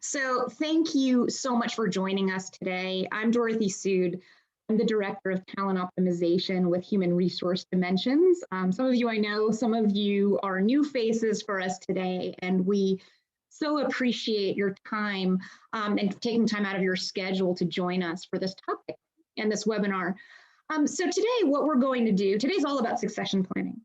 So thank you so much for joining us today. I'm Dorothy Sood. I'm the Director of Talent Optimization with Human Resource Dimensions. Some of you I know, some of you are new faces for us today, and we so appreciate your time and taking time out of your schedule to join us for this topic and this webinar. So today, what we're going to do, today's all about succession planning.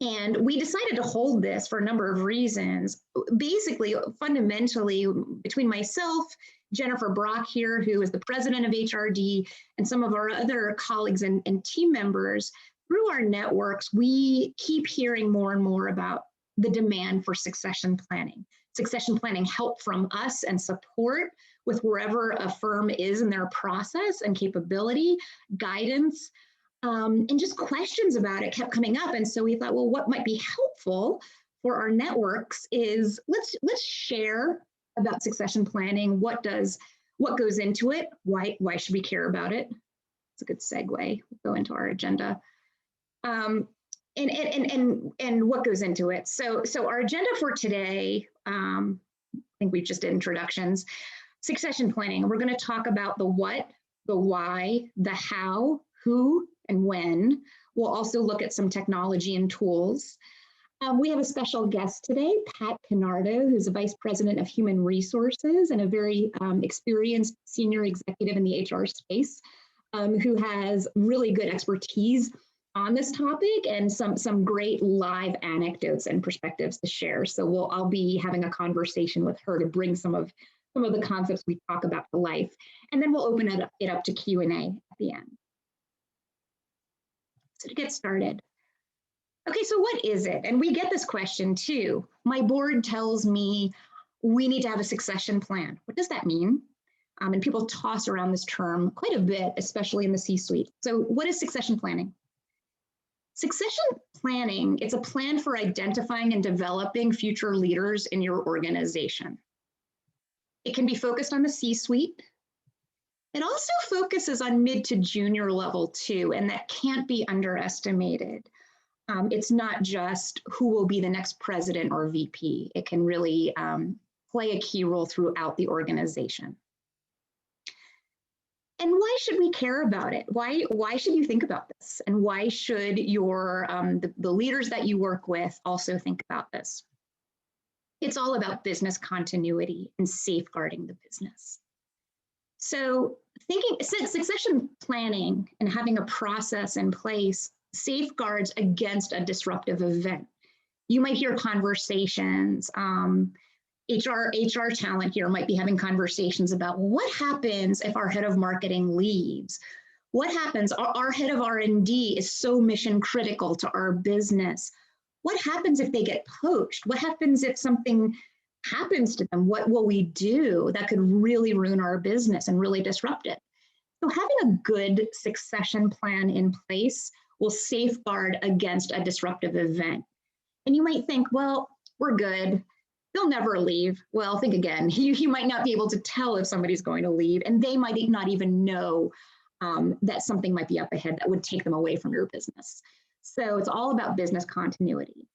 And we decided to hold this for a number of reasons. Basically, fundamentally, between myself, Jennifer Brock here, who is the president of HRD, and some of our other colleagues and team members, through our networks, we keep hearing more and more about the demand for succession planning. Succession planning help from us and support with wherever a firm is in their process and capability, guidance, and just questions about it kept coming up. And so we thought, well, what might be helpful for our networks is let's share about succession planning. What goes into it? Why should we care about it? It's a good segue. We'll go into our agenda. And what goes into it. So our agenda for today, I think we just did introductions. Succession planning. We're going to talk about the what, the why, the how, who, and when. We'll also look at some technology and tools. We have a special guest today, Pat Canardo, who's a Vice President of Human Resources and a very experienced senior executive in the HR space, who has really good expertise on this topic and some great live anecdotes and perspectives to share. So I'll be having a conversation with her to bring some of the concepts we talk about to life, and then we'll open it up to Q&A at the end. So to get started, okay, so what is it? And we get this question too. My board tells me we need to have a succession plan. What does that mean? And people toss around this term quite a bit, especially in the C-suite. So what is succession planning? Succession planning, it's a plan for identifying and developing future leaders in your organization. It can be focused on the C-suite. It also focuses on mid to junior level too, and that can't be underestimated. It's not just who will be the next president or VP. It can really play a key role throughout the organization. And why should we care about it? Why should you think about this? And why should your the leaders that you work with also think about this? It's all about business continuity and safeguarding the business. So succession planning and having a process in place safeguards against a disruptive event. You might hear conversations, HR talent here might be having conversations about, well, what happens if our head of marketing leaves? What happens? Our head of R&D is so mission critical to our business. What happens if they get poached? What happens if something happens to them? What will we do that could really ruin our business and really disrupt it? So having a good succession plan in place will safeguard against a disruptive event. And you might think, well, we're good. They'll never leave. Well, think again. You might not be able to tell if somebody's going to leave, and they might not even know that something might be up ahead that would take them away from your business. So it's all about business continuity.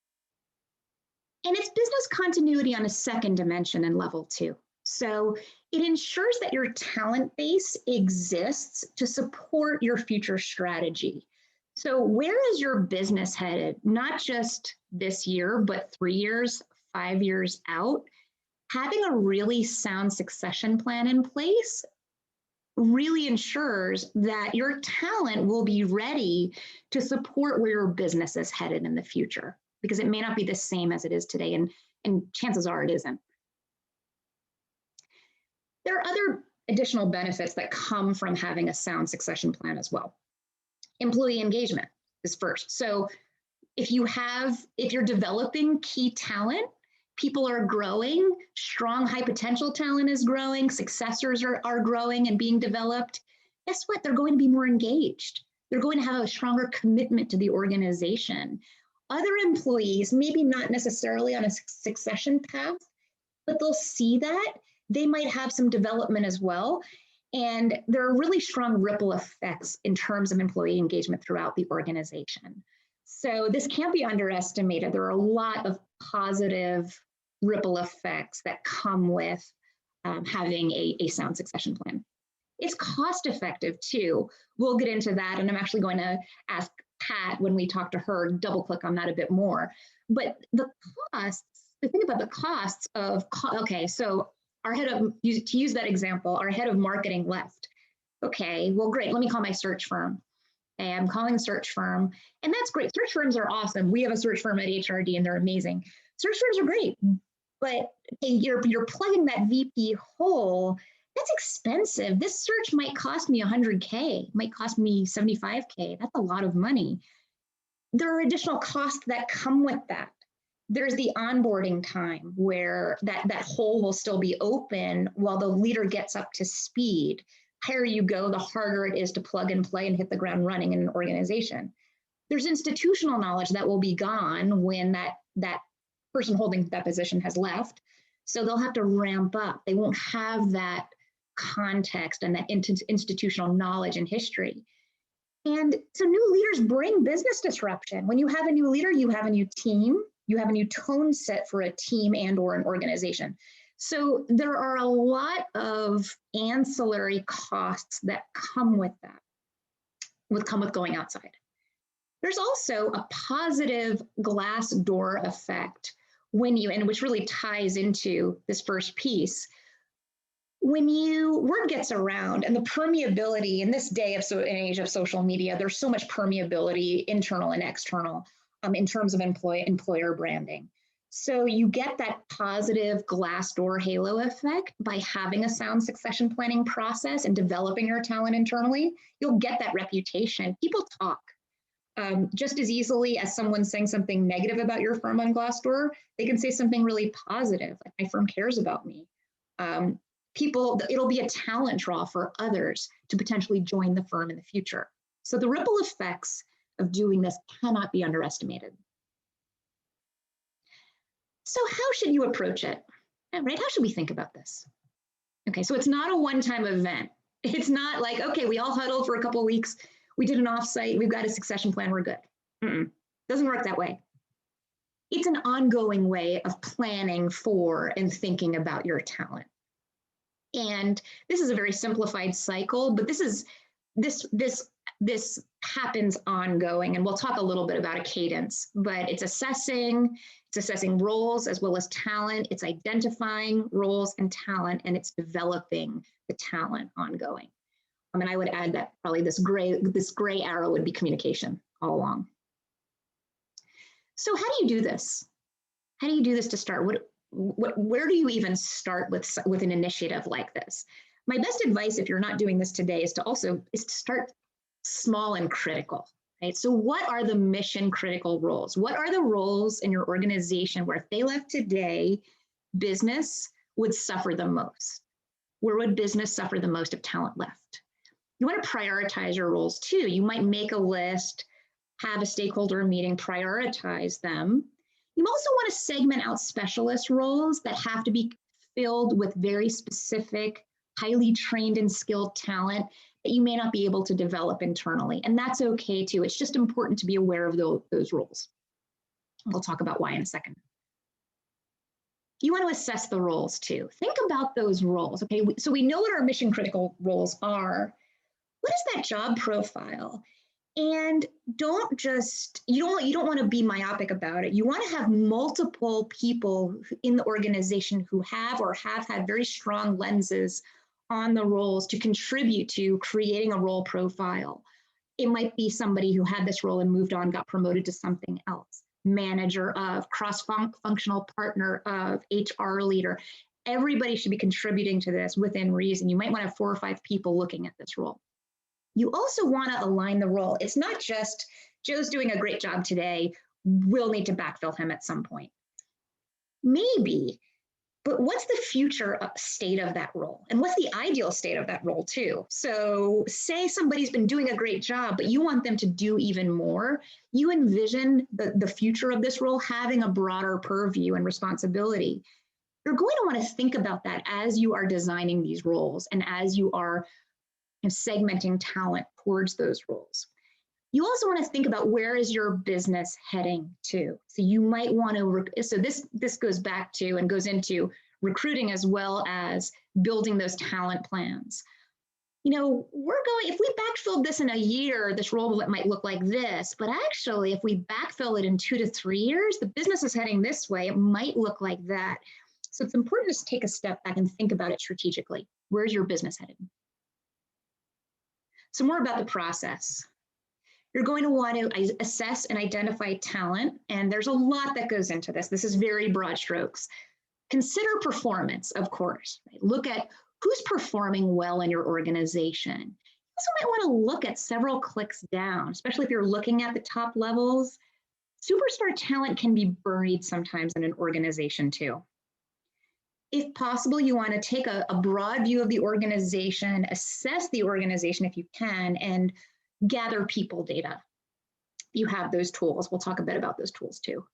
And it's business continuity on a second dimension and level too. So it ensures that your talent base exists to support your future strategy. So where is your business headed? Not just this year, but 3 years, 5 years out. Having a really sound succession plan in place really ensures that your talent will be ready to support where your business is headed in the future, because it may not be the same as it is today, and chances are it isn't. There are other additional benefits that come from having a sound succession plan as well. Employee engagement is first. So if you're developing key talent, people are growing, strong high potential talent is growing, successors are growing and being developed. Guess what? They're going to be more engaged. They're going to have a stronger commitment to the organization. Other employees, maybe not necessarily on a succession path, but they'll see that. They might have some development as well. And there are really strong ripple effects in terms of employee engagement throughout the organization. So this can't be underestimated. There are a lot of positive ripple effects that come with having a sound succession plan. It's cost effective too. We'll get into that, and I'm actually going to ask Pat when we talk to her, double click on that a bit more. But the think about the costs of, okay, so our head of, to use that example, our head of marketing left. Okay, well, great, let me call my search firm. Okay, I'm calling a search firm, and that's great. Search firms are awesome. We have a search firm at HRD, and they're amazing. Search firms are great, but okay, you're plugging that VP hole. That's expensive. This search might cost me 100K, might cost me 75K. That's a lot of money. There are additional costs that come with that. There's the onboarding time where that hole will still be open while the leader gets up to speed. The higher you go, the harder it is to plug and play and hit the ground running in an organization. There's institutional knowledge that will be gone when that person holding that position has left. So they'll have to ramp up. They won't have that context and that institutional knowledge and history. And so new leaders bring business disruption. When you have a new leader, you have a new team, you have a new tone set for a team and or an organization. So there are a lot of ancillary costs that come with that, with going outside. There's also a positive glass door effect when you, and which really ties into this first piece. When word gets around, and the permeability in this day of an age of social media, there's so much permeability, internal and external, in terms of employer branding. So you get that positive glass door halo effect by having a sound succession planning process and developing your talent internally. You'll get that reputation. People talk just as easily as someone saying something negative about your firm on Glassdoor. They can say something really positive, like my firm cares about me. It'll be a talent draw for others to potentially join the firm in the future. So the ripple effects of doing this cannot be underestimated. So how should you approach it? Right? How should we think about this? Okay, so it's not a one-time event. It's not like, okay, we all huddled for a couple of weeks, we did an offsite, we've got a succession plan, we're good. Doesn't work that way. It's an ongoing way of planning for and thinking about your talent. And this is a very simplified cycle, but this happens ongoing, and we'll talk a little bit about a cadence, but it's assessing roles as well as talent, it's identifying roles and talent, and it's developing the talent ongoing. And I would add that probably this gray arrow would be communication all along. So how do you do this? How do you do this to start? Where do you even start with an initiative like this? My best advice, if you're not doing this today, is to start small and critical, right? So what are the mission critical roles? What are the roles in your organization where if they left today, business would suffer the most? Where would business suffer the most if talent left? You want to prioritize your roles too. You might make a list, have a stakeholder meeting, prioritize them. You also want to segment out specialist roles that have to be filled with very specific, highly trained and skilled talent that you may not be able to develop internally. And that's okay too. It's just important to be aware of those roles. We'll talk about why in a second. You want to assess the roles too. Think about those roles. Okay, so we know what our mission critical roles are. What is that job profile? And you don't want to be myopic about it. You want to have multiple people in the organization who have had very strong lenses on the roles to contribute to creating a role profile. It might be somebody who had this role and moved on, got promoted to something else, manager of, cross-functional partner of, HR leader. Everybody should be contributing to this within reason. You might want to have 4 or 5 people looking at this role. You also want to align the role. It's not just Joe's doing a great job today, we'll need to backfill him at some point. Maybe, but what's the future state of that role? And what's the ideal state of that role too? So say somebody's been doing a great job, but you want them to do even more. You envision the future of this role having a broader purview and responsibility. You're going to want to think about that as you are designing these roles and as you are segmenting talent towards those roles. You also want to think about where is your business heading to. So you might want to, so this goes back to and goes into recruiting as well as building those talent plans. If we backfilled this in a year, this role might look like this, but actually if we backfill it in 2 to 3 years, the business is heading this way, it might look like that. So it's important to take a step back and think about it strategically. Where's your business headed? So more about the process. You're going to want to assess and identify talent, and there's a lot that goes into this. This is very broad strokes. Consider performance, of course. Right? Look at who's performing well in your organization. You also might want to look at several clicks down, especially if you're looking at the top levels. Superstar talent can be buried sometimes in an organization too. If possible, you want to take a broad view of the organization, assess the organization if you can, and gather people data. You have those tools. We'll talk a bit about those tools too.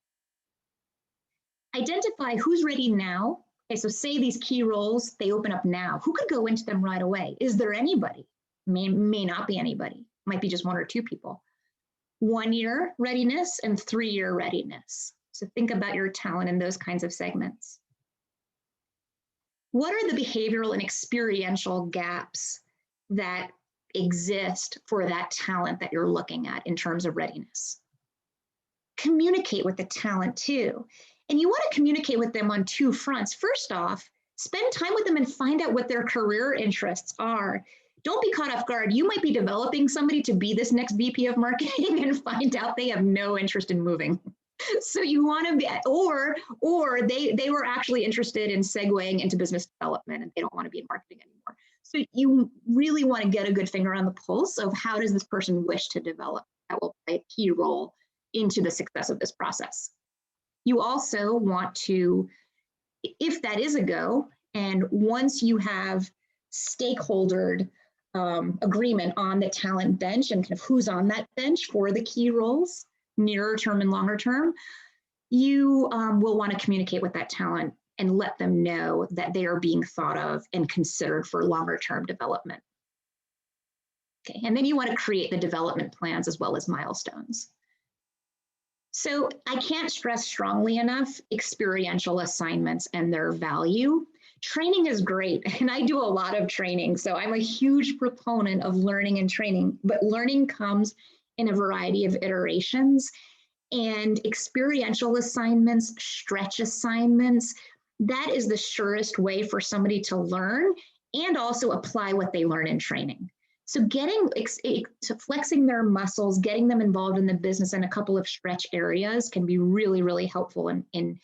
Identify who's ready now. Okay, so say these key roles, they open up now. Who could go into them right away? Is there anybody? May not be anybody. Might be just 1 or 2 people. 1-year readiness and 3-year readiness. So think about your talent in those kinds of segments. What are the behavioral and experiential gaps that exist for that talent that you're looking at in terms of readiness? Communicate with the talent too. And you want to communicate with them on 2 fronts. First off, spend time with them and find out what their career interests are. Don't be caught off guard. You might be developing somebody to be this next VP of marketing and find out they have no interest in moving. So you want to be, or they were actually interested in segueing into business development and they don't want to be in marketing anymore. So you really want to get a good finger on the pulse of how does this person wish to develop. That will play a key role into the success of this process. You also want to, if that is a go, and once you have stakeholder agreement on the talent bench and kind of who's on that bench for the key roles, nearer term and longer term, you will want to communicate with that talent and let them know that they are being thought of and considered for longer term development. Okay, and then you want to create the development plans as well as milestones. So I can't stress strongly enough experiential assignments and their value. Training is great, and I do a lot of training, so I'm a huge proponent of learning and training, but learning comes in a variety of iterations, and experiential assignments, stretch assignments, that is the surest way for somebody to learn and also apply what they learn in training. So flexing their muscles, getting them involved in the business in a couple of stretch areas can be really, really helpful in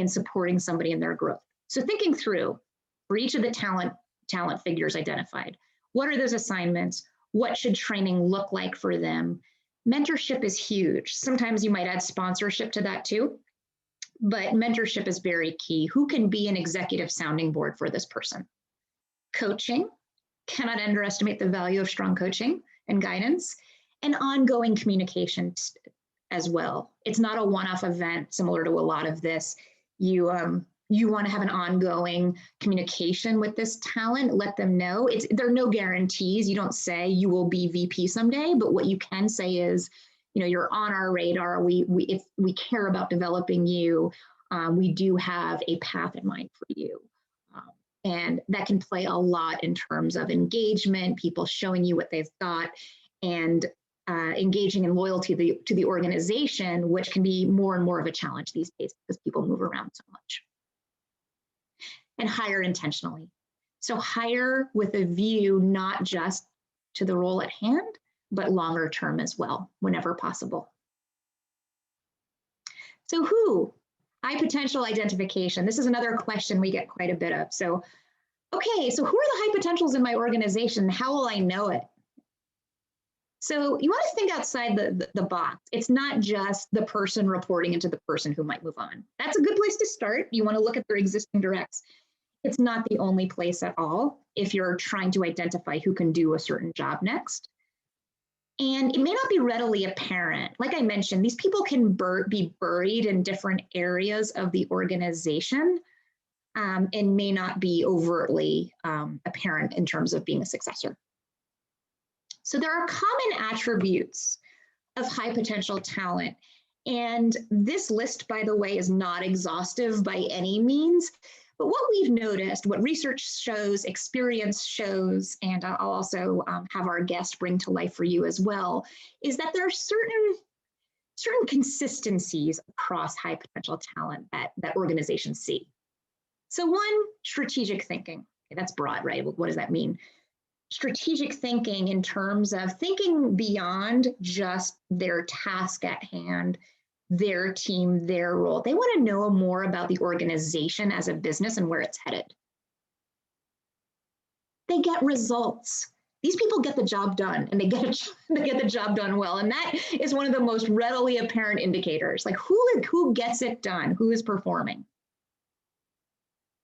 supporting somebody in their growth. So thinking through, for each of the talent figures identified, what are those assignments? What should training look like for them? Mentorship is huge. Sometimes you might add sponsorship to that too, but mentorship is very key. Who can be an executive sounding board for this person? Coaching, cannot underestimate the value of strong coaching and guidance, and ongoing communication as well. It's not a one-off event similar to a lot of this. You want to have an ongoing communication with this talent, let them know. There are no guarantees. You don't say you will be VP someday, but what you can say is, you're on our radar. If we care about developing you, we do have a path in mind for you. And that can play a lot in terms of engagement, people showing you what they've got, and engaging in loyalty to the organization, which can be more and more of a challenge these days because people move around so much. And hire intentionally. So hire with a view not just to the role at hand, but longer term as well, whenever possible. So who? High potential identification. This is another question we get quite a bit of. So, okay, so who are the high potentials in my organization? How will I know it? So you want to think outside the box. It's not just the person reporting into the person who might move on. That's a good place to start. You want to look at their existing directs. It's not the only place at all if you're trying to identify who can do a certain job next. And it may not be readily apparent. Like I mentioned, these people can be buried in different areas of the organization and may not be overtly apparent in terms of being a successor. So there are common attributes of high potential talent. And this list, by the way, is not exhaustive by any means, But what we've noticed, what research shows, experience shows, and I'll also have our guest bring to life for you as well, is that there are certain consistencies across high potential talent that organizations see. So one, strategic thinking. Okay, that's broad, right? What does that mean? Strategic thinking in terms of thinking beyond just their task at hand, their team, their role. They want to know more about the organization as a business and where it's headed. They get results. These people get the job done, and they get the job done well. And that is one of the most readily apparent indicators. Like who gets it done? Who is performing?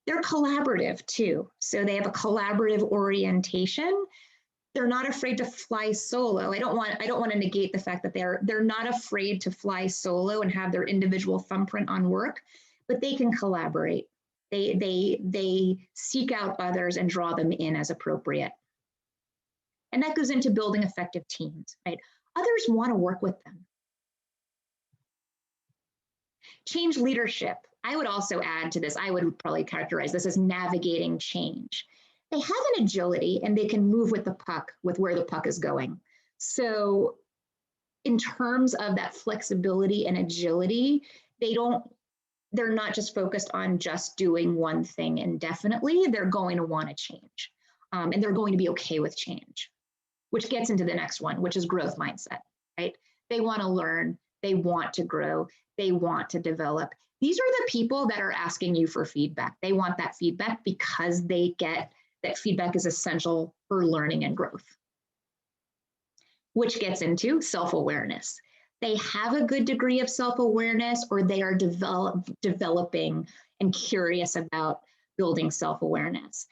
They're collaborative too. So they have a collaborative orientation. They're not afraid to fly solo. I don't want to negate the fact that they're not afraid to fly solo and have their individual thumbprint on work, but they can collaborate. They seek out others and draw them in as appropriate. And that goes into building effective teams, right? Others want to work with them. Change leadership. I would also add to this, I would probably characterize this as navigating change. They have an agility and they can move with the puck, with where the puck is going. So in terms of that flexibility and agility, they're not just focused on just doing one thing indefinitely. They're going to want to change, and they're going to be okay with change, which gets into the next one, which is growth mindset, right? They want to learn, they want to grow, they want to develop. These are the people that are asking you for feedback. They want that feedback because they get that feedback is essential for learning and growth, which gets into self-awareness. They have a good degree of self-awareness, or they are developing and curious about building self-awareness.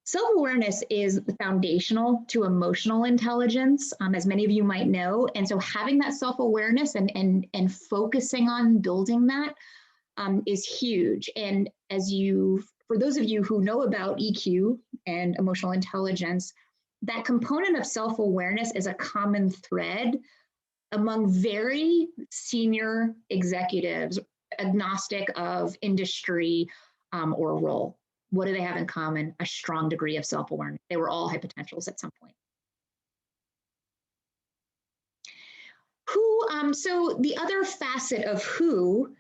Self-awareness is foundational to emotional intelligence, as many of you might know. And so having that self-awareness and focusing on building that is huge. And for those of you who know about EQ and emotional intelligence, that component of self-awareness is a common thread among very senior executives, agnostic of industry or role. What do they have in common? A strong degree of self-awareness. They were all high potentials at some point. So the other facet of who,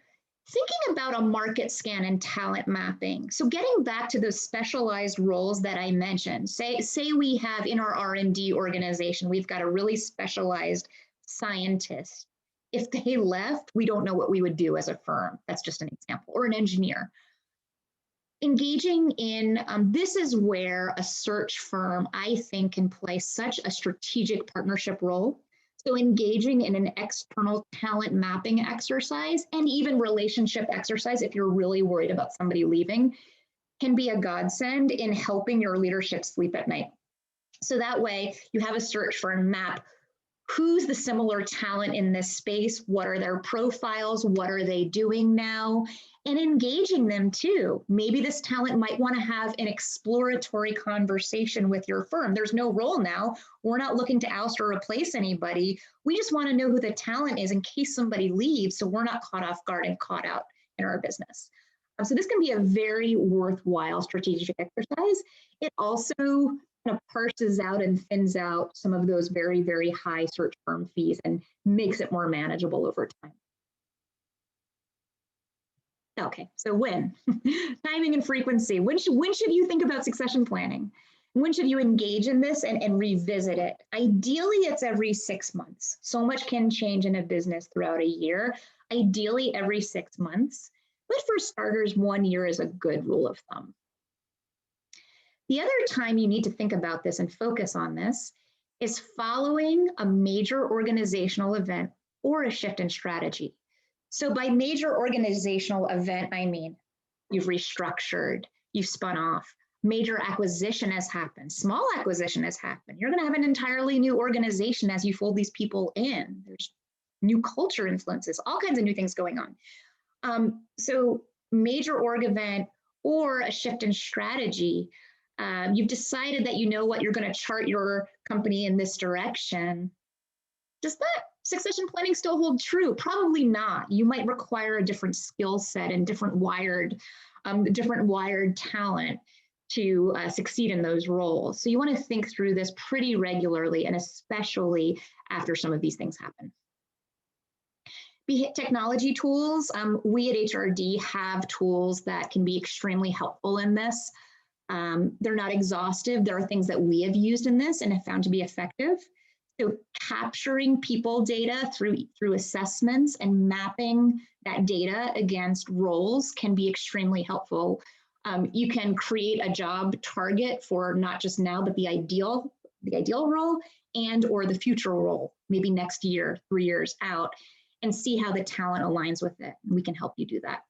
thinking about a market scan and talent mapping. So getting back to those specialized roles that I mentioned, say we have in our R&D organization, we've got a really specialized scientist. If they left, we don't know what we would do as a firm. That's just an example, or an engineer. Engaging in, this is where a search firm, I think, can play such a strategic partnership role. So engaging in an external talent mapping exercise and even relationship exercise, if you're really worried about somebody leaving, can be a godsend in helping your leadership sleep at night. So that way you have a search firm map who's the similar talent in this space, what are their profiles, what are they doing now, and engaging them too. Maybe this talent might want to have an exploratory conversation with your firm. There's no role now. We're not looking to oust or replace anybody. We just want to know who the talent is in case somebody leaves, so we're not caught off guard and caught out in our business. So this can be a very worthwhile strategic exercise. It also kind of parses out and thins out some of those very, very high search firm fees and makes it more manageable over time. Okay, so when? Timing and frequency. When should you think about succession planning? When should you engage in this and revisit it? Ideally, it's every 6 months. So much can change in a business throughout a year. Ideally, every 6 months. But for starters, 1 year is a good rule of thumb. The other time you need to think about this and focus on this is following a major organizational event or a shift in strategy. So by major organizational event, I mean, you've restructured, you've spun off, major acquisition has happened, small acquisition has happened. You're going to have an entirely new organization as you fold these people in. There's new culture influences, all kinds of new things going on. So major org event or a shift in strategy, you've decided that you know what, you're going to chart your company in this direction. Does that succession planning still hold true? Probably not. You might require a different skill set and different wired different wired talent to succeed in those roles. So you want to think through this pretty regularly, and especially after some of these things happen. Technology tools, we at HRD have tools that can be extremely helpful in this. They're not exhaustive. There are things that we have used in this and have found to be effective. So capturing people data through assessments and mapping that data against roles can be extremely helpful. You can create a job target for not just now, but the ideal role and or the future role, maybe next year, 3 years out, and see how the talent aligns with it. We can help you do that.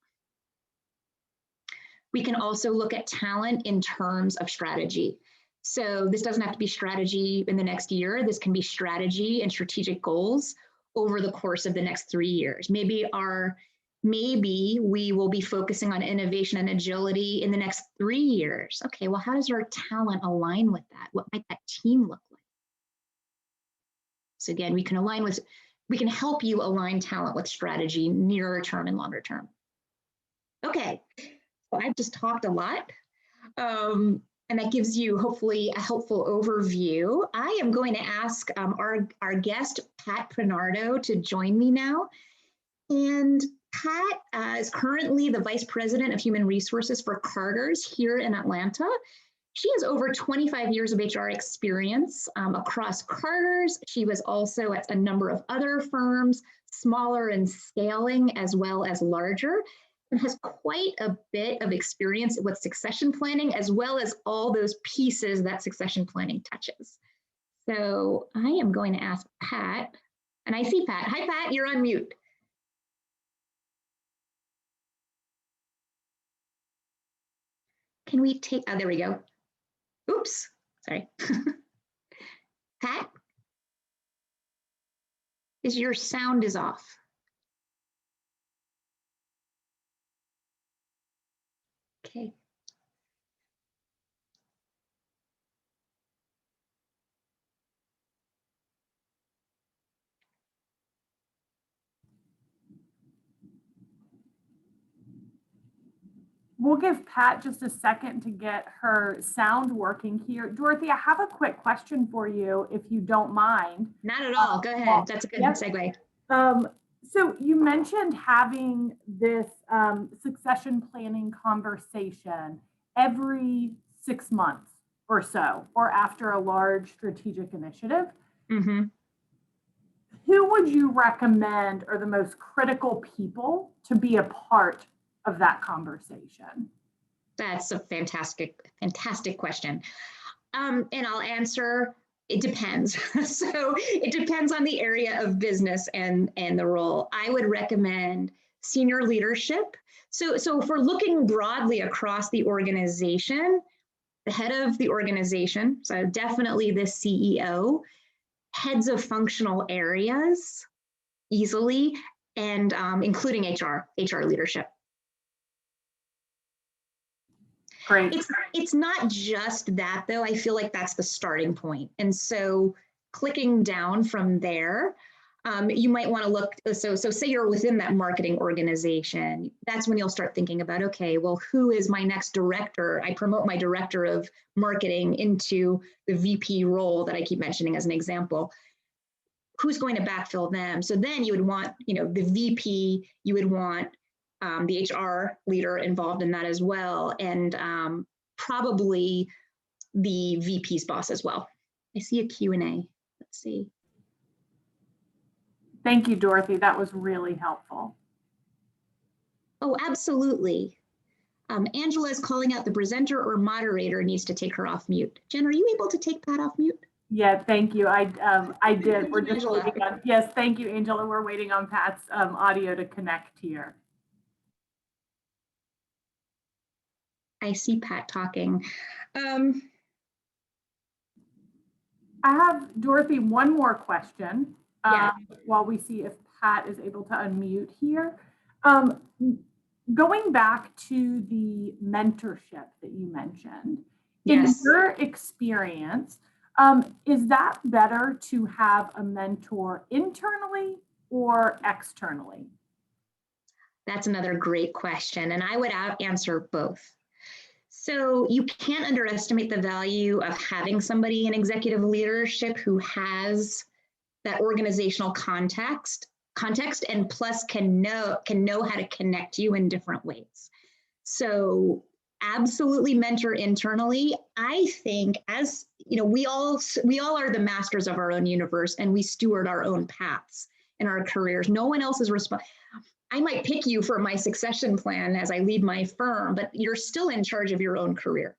We can also look at talent in terms of strategy. So this doesn't have to be strategy in the next year. This can be strategy and strategic goals over the course of the next 3 years. Maybe we will be focusing on innovation and agility in the next 3 years. Okay, well, how does our talent align with that? What might that team look like? So again, we can help you align talent with strategy nearer term and longer term. Okay, so I've just talked a lot. And that gives you hopefully a helpful overview. I am going to ask our guest, Pat Prenardo, to join me now. And Pat is currently the Vice President of Human Resources for Carter's here in Atlanta. She has over 25 years of HR experience across Carter's. She was also at a number of other firms, smaller in scaling as well as larger, and has quite a bit of experience with succession planning, as well as all those pieces that succession planning touches. So I am going to ask Pat, and I see Pat. Hi, Pat, you're on mute. Can we take, there we go. Oops, sorry. Pat, your sound is off. Okay. We'll give Pat just a second to get her sound working here. Dorothy, I have a quick question for you, if you don't mind. Not at all. Go ahead. That's a good segue. So you mentioned having this succession planning conversation every 6 months or so, or after a large strategic initiative. Mm-hmm. Who would you recommend are the most critical people to be a part of that conversation? That's a fantastic question. And I'll answer, it depends. So it depends on the area of business and the role. I would recommend senior leadership. So if we're looking broadly across the organization, the head of the organization, so definitely the CEO, heads of functional areas easily, and including HR leadership. Great. It's not just that, though. I feel like that's the starting point. And so clicking down from there, you might want to look, so say you're within that marketing organization, that's when you'll start thinking about, okay, well, who is my next director? I promote my director of marketing into the VP role that I keep mentioning as an example. Who's going to backfill them? So then you would want, the VP, you would want the HR leader involved in that as well, and probably the VP's boss as well. I see a Q&A. Let's see. Thank you, Dorothy. That was really helpful. Oh, absolutely. Angela is calling out the presenter or moderator needs to take her off mute. Jen, are you able to take Pat off mute? Yeah, thank you. I did. We're just waiting on, yes, thank you, Angela. We're waiting on Pat's audio to connect here. I see Pat talking. I have, Dorothy, one more question while we see if Pat is able to unmute here. Going back to the mentorship that you mentioned, yes. In your experience, is that better to have a mentor internally or externally? That's another great question, and I would answer both. So you can't underestimate the value of having somebody in executive leadership who has that organizational context and plus can know how to connect you in different ways. So absolutely mentor internally. I think, as you know, we all are the masters of our own universe, and we steward our own paths in our careers. No one else is responsible. I might pick you for my succession plan as I lead my firm, but you're still in charge of your own career.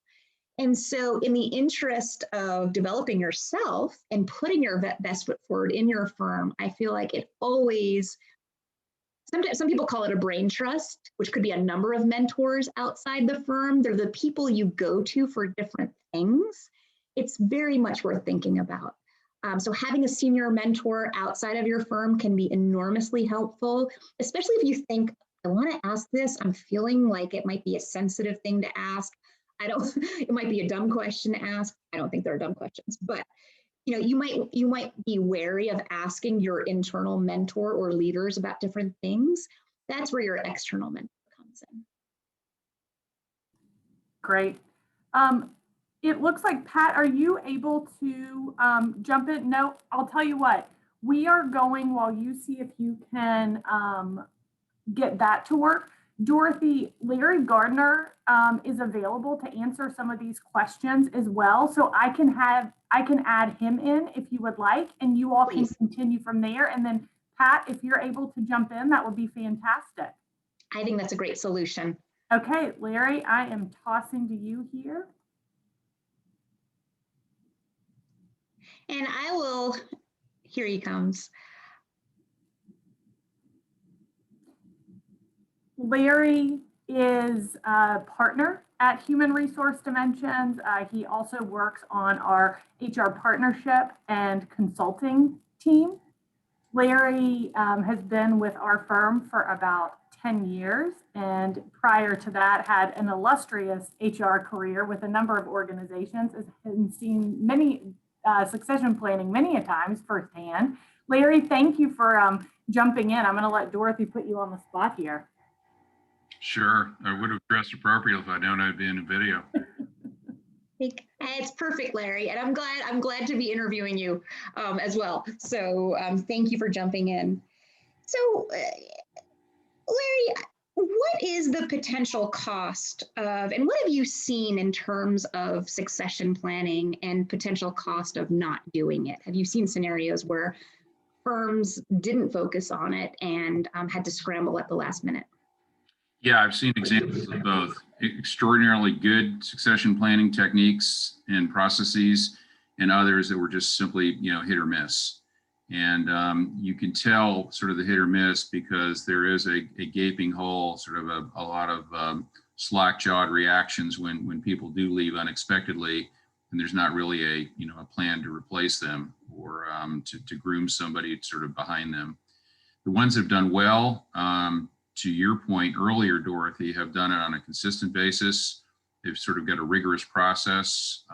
And so in the interest of developing yourself and putting your best foot forward in your firm, I feel like it always, sometimes some people call it a brain trust, which could be a number of mentors outside the firm. They're the people you go to for different things. It's very much worth thinking about. So having a senior mentor outside of your firm can be enormously helpful, especially if you think, I want to ask this, I'm feeling like it might be a sensitive thing to ask. It might be a dumb question to ask. I don't think they're dumb questions, but you might be wary of asking your internal mentor or leaders about different things. That's where your external mentor comes in. Great. It looks like, Pat, are you able to jump in? No, I'll tell you what, we are going, while you see if you can get that to work. Dorothy, Larry Gardner is available to answer some of these questions as well. So I can add him in if you would like, and you all can continue from there. And then Pat, if you're able to jump in, that would be fantastic. I think that's a great solution. Okay, Larry, I am tossing to you here. And I will, here he comes. Larry is a partner at Human Resource Dimensions. He also works on our HR partnership and consulting team. Larry has been with our firm for about 10 years, and prior to that had an illustrious HR career with a number of organizations and seen many succession planning many a times firsthand. Larry, thank you for jumping in. I'm going to let Dorothy put you on the spot here. Sure, I would have dressed appropriately if I'd known I'd be in a video. It's perfect, Larry, and I'm glad to be interviewing you as well. So thank you for jumping in. So, Larry, what is the potential cost of, and what have you seen in terms of succession planning and potential cost of not doing it? Have you seen scenarios where firms didn't focus on it and had to scramble at the last minute? Yeah, I've seen examples of both. Extraordinarily good succession planning techniques and processes, and others that were just simply, hit or miss. And you can tell sort of the hit or miss because there is a gaping hole, sort of a lot of slack-jawed reactions when people do leave unexpectedly, and there's not really a plan to replace them or to groom somebody sort of behind them. The ones that have done well, to your point earlier, Dorothy, have done it on a consistent basis. They've sort of got a rigorous process.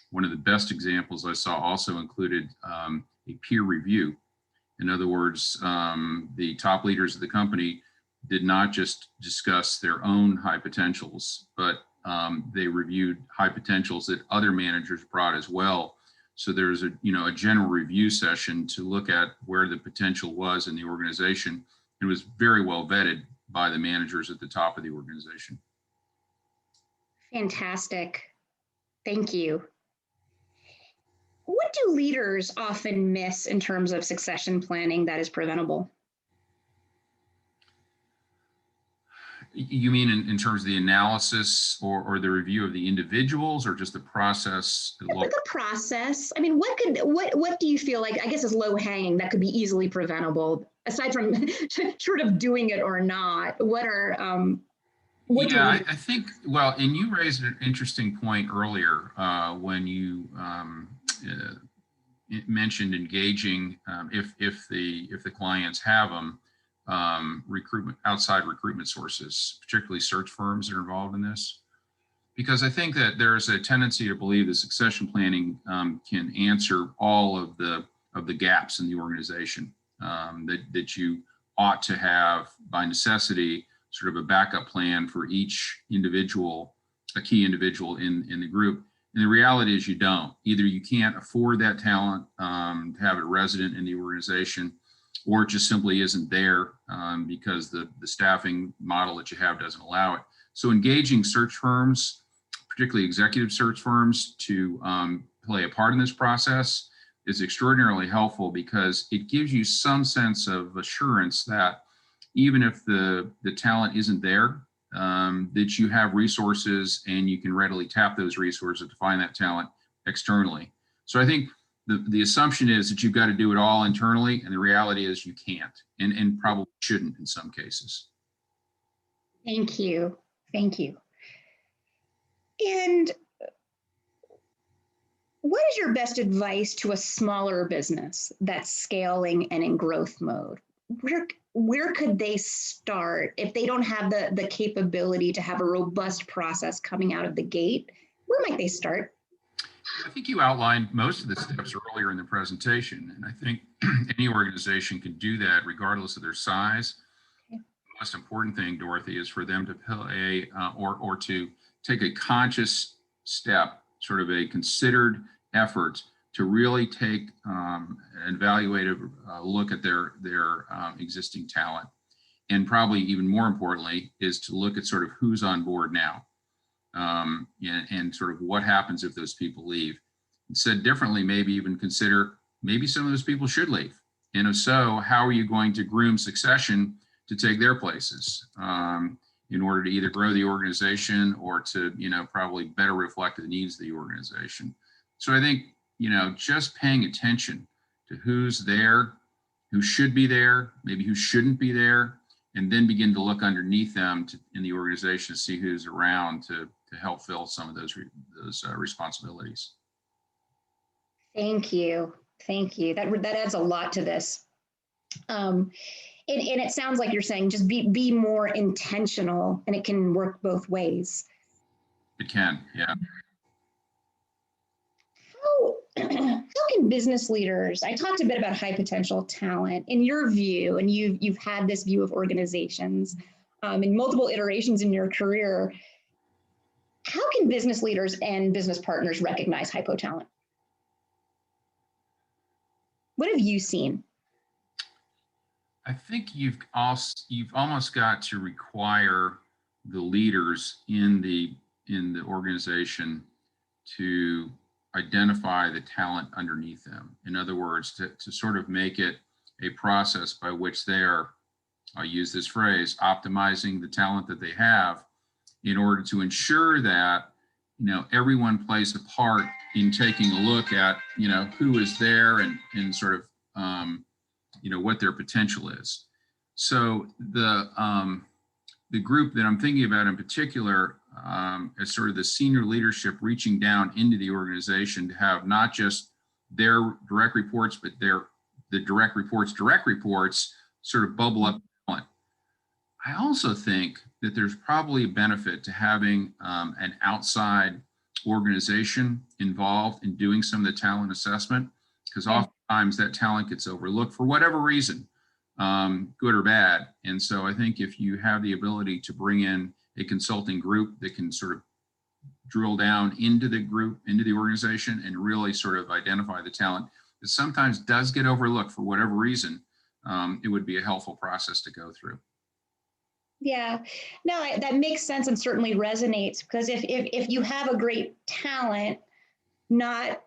One of the best examples I saw also included a peer review. In other words, the top leaders of the company did not just discuss their own high potentials, but they reviewed high potentials that other managers brought as well. So there's a general review session to look at where the potential was in the organization. It was very well vetted by the managers at the top of the organization. Fantastic. Thank you. What do leaders often miss in terms of succession planning that is preventable? You mean in terms of the analysis or the review of the individuals, or just the process? The process. I mean, what do you feel like, I guess, is low hanging that could be easily preventable, aside from short of doing it or not? I think, well, and you raised an interesting point earlier when you mentioned engaging, if the clients have them, outside recruitment sources, particularly search firms that are involved in this. Because I think that there's a tendency to believe that succession planning can answer all of the gaps in the organization, that you ought to have, by necessity, sort of a backup plan for each individual, a key individual in the group. And the reality is you don't. Either you can't afford that talent to have it resident in the organization, or it just simply isn't there because the staffing model that you have doesn't allow it. So engaging search firms, particularly executive search firms, to play a part in this process is extraordinarily helpful, because it gives you some sense of assurance that even if the talent isn't there, that you have resources and you can readily tap those resources to find that talent externally. So I think the assumption is that you've got to do it all internally, and the reality is you can't, and probably shouldn't in some cases. Thank you. Thank you. And what is your best advice to a smaller business that's scaling and in growth mode? Where could they start if they don't have the capability to have a robust process coming out of the gate? Where might they start? I think you outlined most of the steps earlier in the presentation, and I think any organization can do that regardless of their size. Okay. The most important thing, Dorothy, is for them to play or to take a conscious step, sort of a considered effort to really take an evaluative look at their existing talent. And probably even more importantly is to look at sort of who's on board now and sort of what happens if those people leave. And said differently, maybe even consider maybe some of those people should leave. And if so, how are you going to groom succession to take their places in order to either grow the organization or to, probably better reflect the needs of the organization. So I think, just paying attention to who's there, who should be there, maybe who shouldn't be there, and then begin to look underneath them in the organization to see who's around to help fill some of those responsibilities. Thank you. Thank you. That adds a lot to this. And it sounds like you're saying just be more intentional, and it can work both ways. It can, yeah. How can business leaders, I talked a bit about high potential talent, in your view, and you've had this view of organizations in multiple iterations in your career, how can business leaders and business partners recognize HiPo talent? What have you seen? I think you've almost got to require the leaders in the organization to identify the talent underneath them. In other words, to sort of make it a process by which they're, I'll use this phrase, optimizing the talent that they have in order to ensure that, everyone plays a part in taking a look at, who is there and sort of, what their potential is. So the group that I'm thinking about in particular is sort of the senior leadership reaching down into the organization to have not just their direct reports, but the direct reports sort of bubble up talent. I also think that there's probably a benefit to having an outside organization involved in doing some of the talent assessment, because oftentimes that talent gets overlooked for whatever reason, good or bad. And so I think if you have the ability to bring in a consulting group that can sort of drill down into the group, into the organization, and really sort of identify the talent that sometimes does get overlooked for whatever reason, it would be a helpful process to go through. Yeah, no, that makes sense and certainly resonates, because if you have a great talent not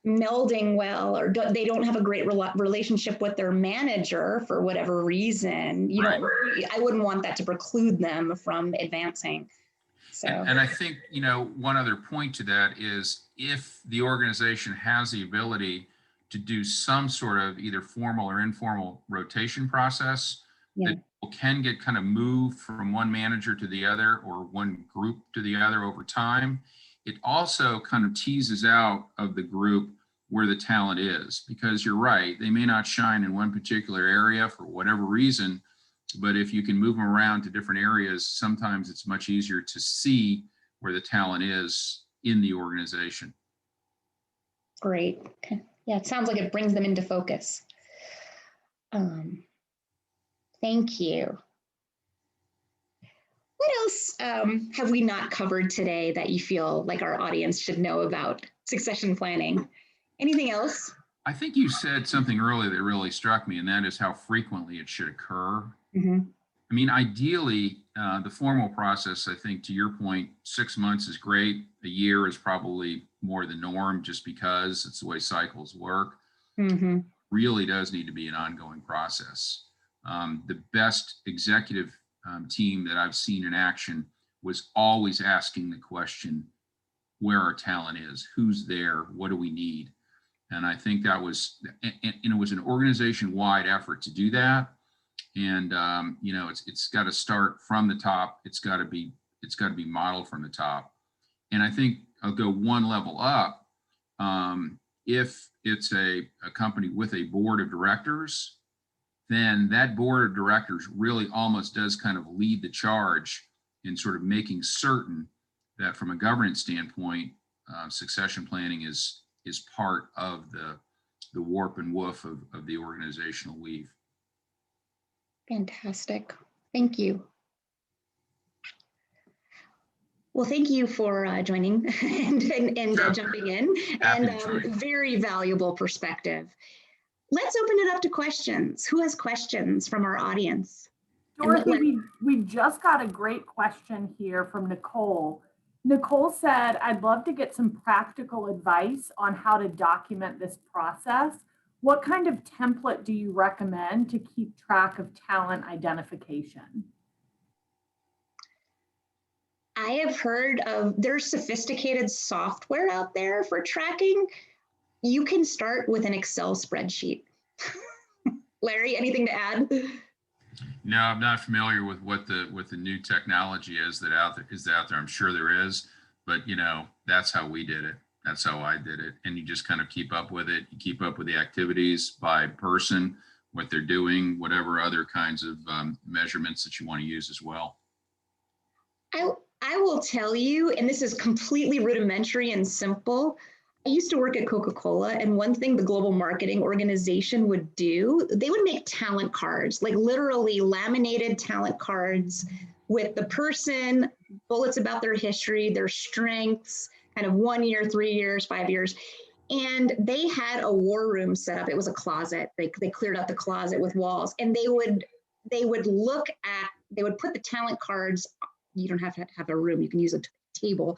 melding well, or they don't have a great relationship with their manager for whatever reason, Right. I wouldn't want that to preclude them from advancing. So, and I think, one other point to that is if the organization has the ability to do some sort of either formal or informal rotation process, that people can get kind of moved from one manager to the other or one group to the other over time, it also kind of teases out of the group where the talent is, because you're right, they may not shine in one particular area for whatever reason, but if you can move them around to different areas, sometimes it's much easier to see where the talent is in the organization. Great. Okay. Yeah, it sounds like it brings them into focus. Thank you. What else have we not covered today that you feel like our audience should know about succession planning? Anything else? I think you said something earlier that really struck me, and that is how frequently it should occur. Mm-hmm. I mean, ideally, the formal process, I think to your point, 6 months is great. A year is probably more the norm just because it's the way cycles work. Mm-hmm. Really does need to be an ongoing process. The best executive team that I've seen in action was always asking the question, where our talent is, who's there, what do we need? And I think that was, and it was an organization-wide effort to do that. And it's got to start from the top. It's got to be modeled from the top. And I think I'll go one level up. If it's a company with a board of directors, then that board of directors really almost does kind of lead the charge in sort of making certain that from a governance standpoint, succession planning is part of the warp and woof of the organizational weave. Fantastic. Thank you. Well, thank you for joining and jumping in, and very valuable perspective. Let's open it up to questions. Who has questions from our audience? Dorothy, we just got a great question here from Nicole. Nicole said, I'd love to get some practical advice on how to document this process. What kind of template do you recommend to keep track of talent identification? I have heard of, there's sophisticated software out there for tracking. You can start with an Excel spreadsheet. Larry, anything to add? No, I'm not familiar with what the new technology is out there. I'm sure there is, but that's how we did it. That's how I did it. And you just kind of keep up with it. You keep up with the activities by person, what they're doing, whatever other kinds of measurements that you want to use as well. I will tell you, and this is completely rudimentary and simple. I used to work at Coca-Cola, and one thing the global marketing organization would do, they would make talent cards, like literally laminated talent cards with the person, bullets about their history, their strengths, kind of 1 year, 3 years, 5 years. And they had a war room set up. It was a closet. They cleared out the closet with walls, and they would put the talent cards. You don't have to have a room. You can use a table.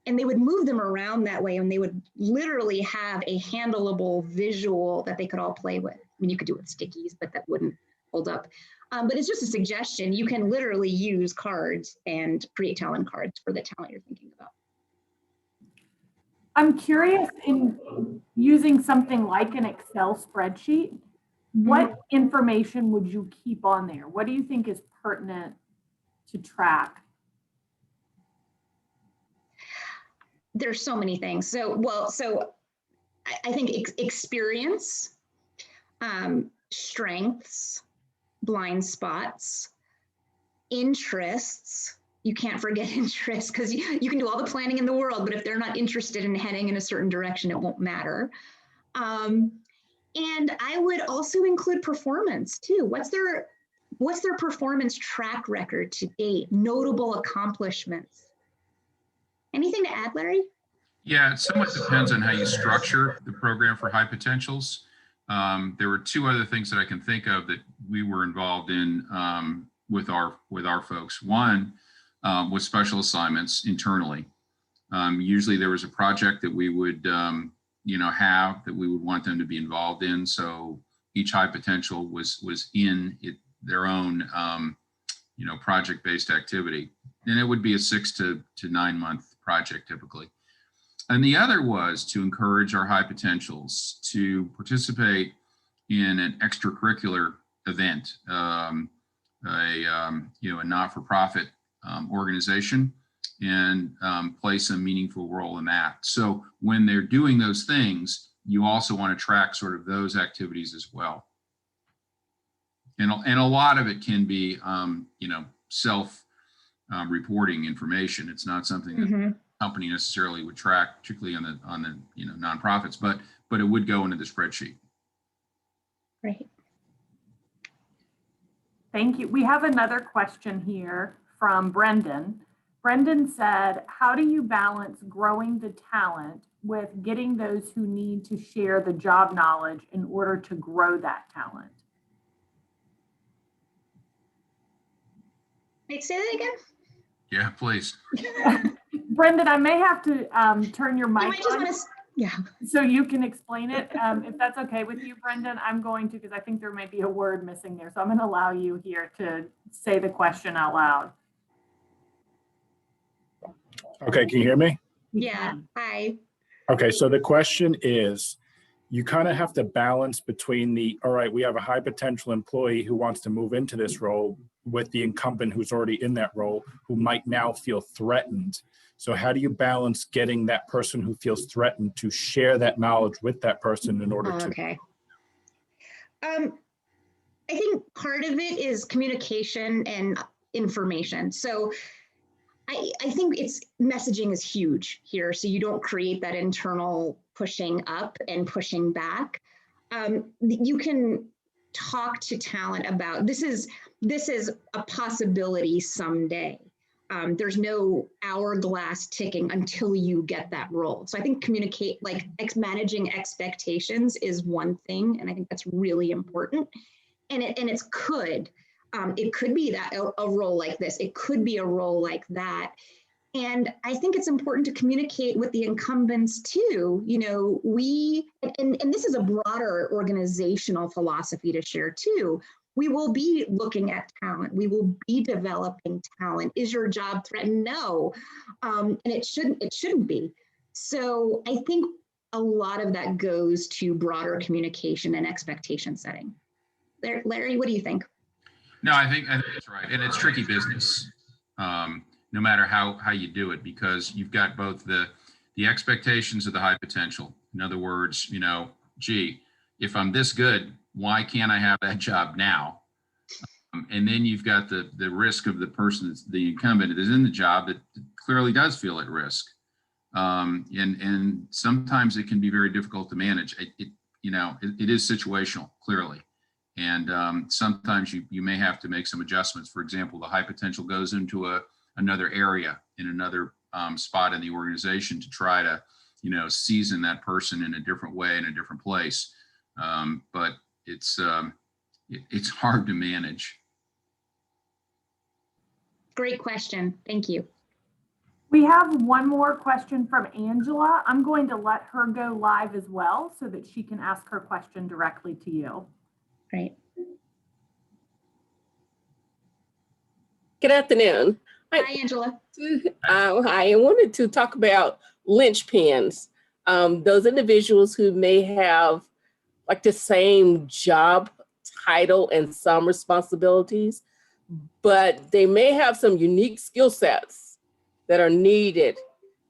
And they would move them around that way, and they would literally have a handleable visual that they could all play with. I mean, you could do it with stickies, but that wouldn't hold up. But it's just a suggestion. You can literally use cards and create talent cards for the talent you're thinking about. I'm curious, in using something like an Excel spreadsheet, what information would you keep on there? What do you think is pertinent to track? There's so many things. So I think experience, strengths, blind spots, interests. You can't forget interests, because you can do all the planning in the world, but if they're not interested in heading in a certain direction, it won't matter. And I would also include performance too. What's their performance track record to date? Notable accomplishments. Anything to add, Larry? Yeah, it somewhat depends on how you structure the program for high potentials. There were two other things that I can think of that we were involved in with our folks. One was special assignments internally. Usually there was a project that we would have that we would want them to be involved in. So each high potential was in their own project-based activity, and it would be a 6 to 9 month project typically. And the other was to encourage our high potentials to participate in an extracurricular event, a not-for-profit organization, and play some meaningful role in that. So when they're doing those things, you also want to track sort of those activities as well. And a lot of it can be, self-reporting information. It's not something that the company necessarily would track, particularly on the nonprofits, but it would go into the spreadsheet. Right. Thank you. We have another question here from Brendan. Brendan said, how do you balance growing the talent with getting those who need to share the job knowledge in order to grow that talent? Wait, say that again? Yeah, please. Brendan, I may have to turn your mic on yeah. so you can explain it. If that's okay with you, Brendan, I'm going to, because I think there might be a word missing there. So I'm going to allow you here to say the question out loud. Okay, can you hear me? Yeah, hi. Okay, so the question is, you kind of have to balance between the, all right, we have a high potential employee who wants to move into this role with the incumbent who's already in that role, who might now feel threatened. So how do you balance getting that person who feels threatened to share that knowledge with that person in order to? Okay. I think part of it is communication and information. So I think messaging is huge here. So you don't create that internal pushing up and pushing back. You can talk to talent about this is a possibility someday. There's no hourglass ticking until you get that role. So I think managing expectations is one thing, and I think that's really important. And it could be that a role like this. It could be a role like that. And I think it's important to communicate with the incumbents too. You know, and this is a broader organizational philosophy to share too. We will be looking at talent. We will be developing talent. Is your job threatened? No, and it shouldn't be. So I think a lot of that goes to broader communication and expectation setting. Larry, what do you think? No, I think that's right. And it's tricky business, no matter how you do it, because you've got both the expectations of the high potential. In other words, you know, gee, if I'm this good, why can't I have that job now? And then you've got the risk of the person that's the incumbent that is in the job that clearly does feel at risk. And sometimes it can be very difficult to manage. It is situational, clearly. And sometimes you may have to make some adjustments. For example, the high potential goes into another area in another spot in the organization to try to, season that person in a different way in a different place. But it's hard to manage. Great question. Thank you. We have one more question from Angela. I'm going to let her go live as well so that she can ask her question directly to you. Great. Good afternoon. Hi, Angela. I wanted to talk about linchpins. Those individuals who may have like the same job title and some responsibilities, but they may have some unique skill sets that are needed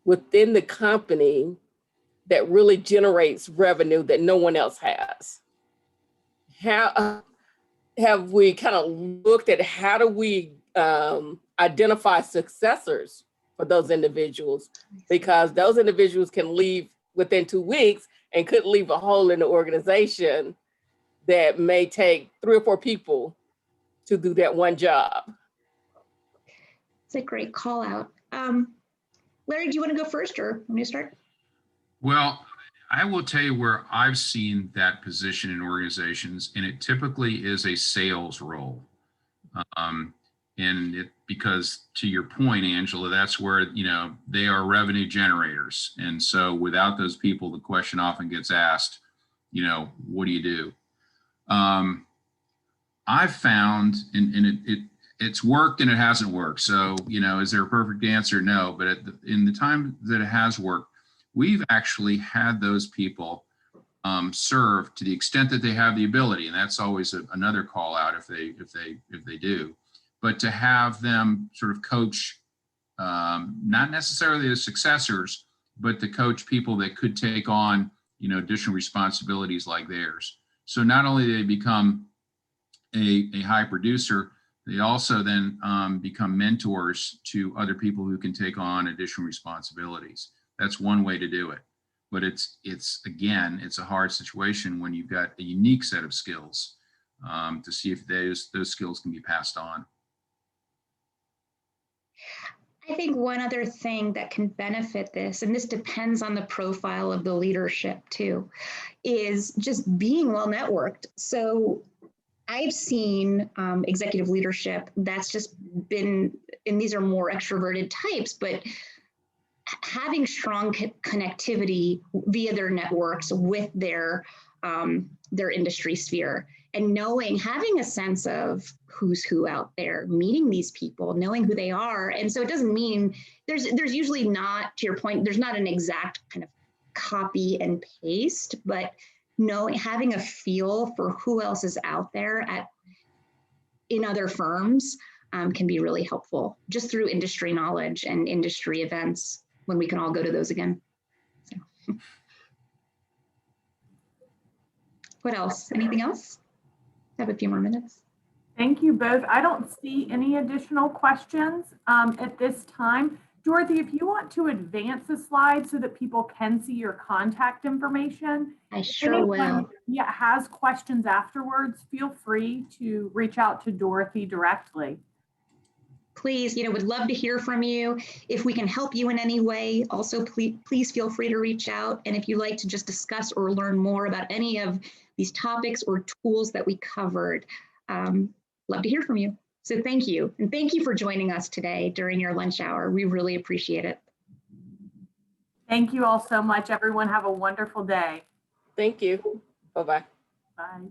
within the company that really generates revenue that no one else has. How have we kind of looked at how do we identify successors for those individuals? Because those individuals can leave within 2 weeks and could leave a hole in the organization that may take 3 or 4 people to do that one job. It's a great call out. Larry, do you want to go first or want me to start? Well, I will tell you where I've seen that position in organizations, and it typically is a sales role. Because to your point, Angela, that's where, they are revenue generators. And so without those people, the question often gets asked, what do you do? I've found, and it's worked and it hasn't worked. So, is there a perfect answer? No, but in the time that it has worked, we've actually had those people serve to the extent that they have the ability. And that's always another call out if they do. But to have them sort of coach, not necessarily as successors, but to coach people that could take on, additional responsibilities like theirs. So not only do they become a high producer, they also then become mentors to other people who can take on additional responsibilities. That's one way to do it. But it's a hard situation when you've got a unique set of skills. to see if those skills can be passed on. I think one other thing that can benefit this, and this depends on the profile of the leadership too, is just being well networked. So I've seen executive leadership that's just been, and these are more extroverted types, but having strong connectivity via their networks with their industry sphere, and knowing, having a sense of who's who out there, meeting these people, knowing who they are. And so it doesn't mean there's usually not, to your point, there's not an exact kind of copy and paste, but knowing, having a feel for who else is out there in other firms can be really helpful, just through industry knowledge and industry events when we can all go to those again. So. What else? Anything else? I have a few more minutes. Thank you both. I don't see any additional questions at this time. Dorothy, if you want to advance the slide so that people can see your contact information. I sure will. Yeah, has questions afterwards, feel free to reach out to Dorothy directly. Please, would love to hear from you. If we can help you in any way, also please feel free to reach out. And if you'd like to just discuss or learn more about any of these topics or tools that we covered, love to hear from you. So thank you. And thank you for joining us today during your lunch hour. We really appreciate it. Thank you all so much, everyone. Have a wonderful day. Thank you. Bye-bye. Bye.